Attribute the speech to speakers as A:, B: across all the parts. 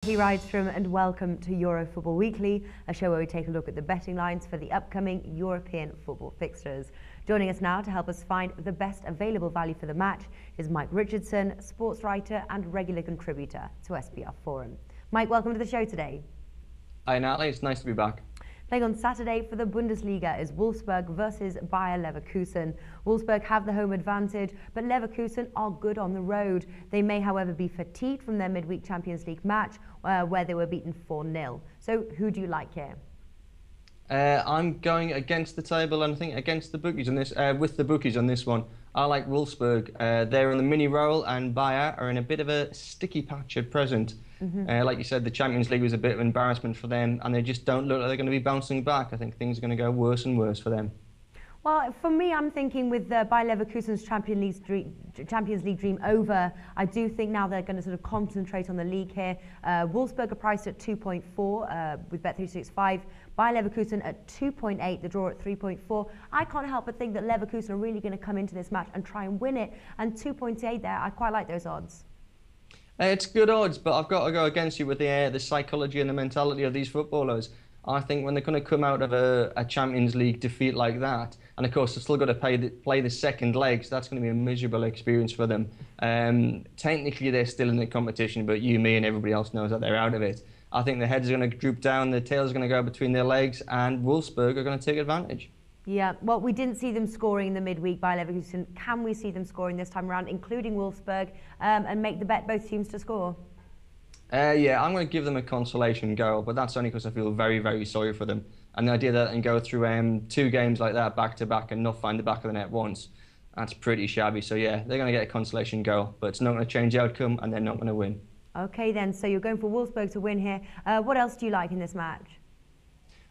A: Hey Rydstrom, and welcome to Euro Football Weekly, a show where we take a look at the betting lines for the upcoming European football fixtures. Joining us now to help us find the best available value for the match is Mike Richardson, sports writer and regular contributor to SBRForums. Mike, welcome to the show today.
B: Hi Natalie, it's nice to be back.
A: Playing on Saturday for the Bundesliga is Wolfsburg versus Bayer Leverkusen. Wolfsburg have the home advantage, but Leverkusen are good on the road. They may, however, be fatigued from their midweek Champions League match where they were beaten 4-0. So who do you like here?
B: I'm going against the table and I think against the bookies on this, with the bookies on this one. I like Wolfsburg. They're on the mini roll and Bayer are in a bit of a sticky patch at present. Like you said, the Champions League was a bit of embarrassment for them and they just don't look like they're going to be bouncing back. I think things are going to go worse and worse for them.
A: Well, for me, I'm thinking with Bayer Leverkusen's Champions League dream over, I do think now they're going to sort of concentrate on the league here. Wolfsburg are priced at 2.4 with Bet365. Bayer Leverkusen at 2.8, the draw at 3.4. I can't help but think that Leverkusen are really going to come into this match and try and win it. And 2.8 there, I quite like those odds.
B: It's good odds, but I've got to go against you with the psychology and the mentality of these footballers. I think when they're going to come out of a Champions League defeat like that, and of course they've still got to play the second leg, so that's going to be a miserable experience for them. Technically they're still in the competition, but you, me and everybody else knows that they're out of it. I think the heads are going to droop down, the tails are going to go between their legs, and Wolfsburg are going to take advantage.
A: Yeah, well, we didn't see them scoring in the midweek by Leverkusen. Can we see them scoring this time around, including Wolfsburg, and make the bet both teams to score?
B: Yeah, I'm going to give them a consolation goal, but that's only because I feel very, very sorry for them. And the idea that they can go through 2 games like that back-to-back and not find the back of the net once, that's pretty shabby. So yeah, they're going to get a consolation goal, but it's not going to change the outcome and they're not going to win. Okay
A: then, so you're going for Wolfsburg to win here. What else do you like in this match?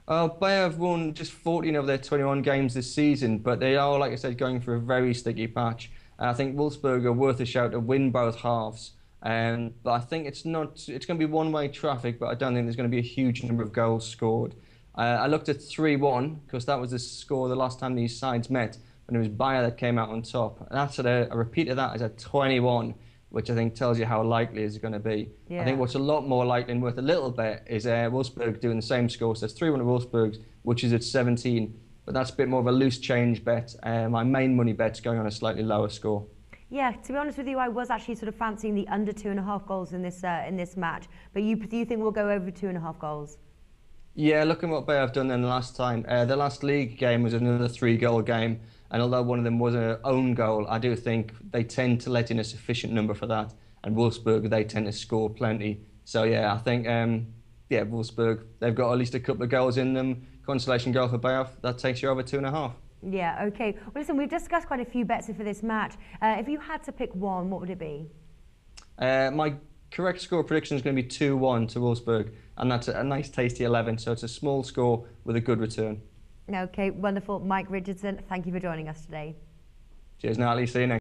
B: Bayer have won just 14 of their 21 games this season, but they are, like I said, going for a very sticky patch. I think Wolfsburg are worth a shout to win both halves. But I think it's going to be one-way traffic, but I don't think there's going to be a huge number of goals scored. I looked at 3-1 because that was the score the last time these sides met, and it was Bayer that came out on top. And that's a repeat of that is at 21, which I think tells you how likely it's going to be. Yeah. I think what's a lot more likely and worth a little bit is Wolfsburg doing the same score. So it's 3-1 to Wolfsburg, which is at 17, but that's a bit more of a loose change bet. My main money bet's going on a slightly lower score.
A: Yeah, to be honest with you, I was actually sort of fancying the under 2.5 goals in this match. But do you think we'll go over 2.5 goals?
B: Yeah, looking what Bayer have done then the last time. The last league game was another 3-goal game, and although one of them was an own goal, I do think they tend to let in a sufficient number for that. And Wolfsburg, they tend to score plenty. So yeah, I think Wolfsburg, they've got at least a couple of goals in them. Consolation goal for Bayer, that takes you over 2.5.
A: Yeah, okay. Well, listen, we've discussed quite a few bets for this match. If you had to pick one, what would it be?
B: My correct score prediction is going to be 2-1 to Wolfsburg, and that's a nice tasty 11, so it's a small score with a good return.
A: Okay, wonderful. Mike Richardson, thank you for joining us today.
B: Cheers, Natalie. See you next.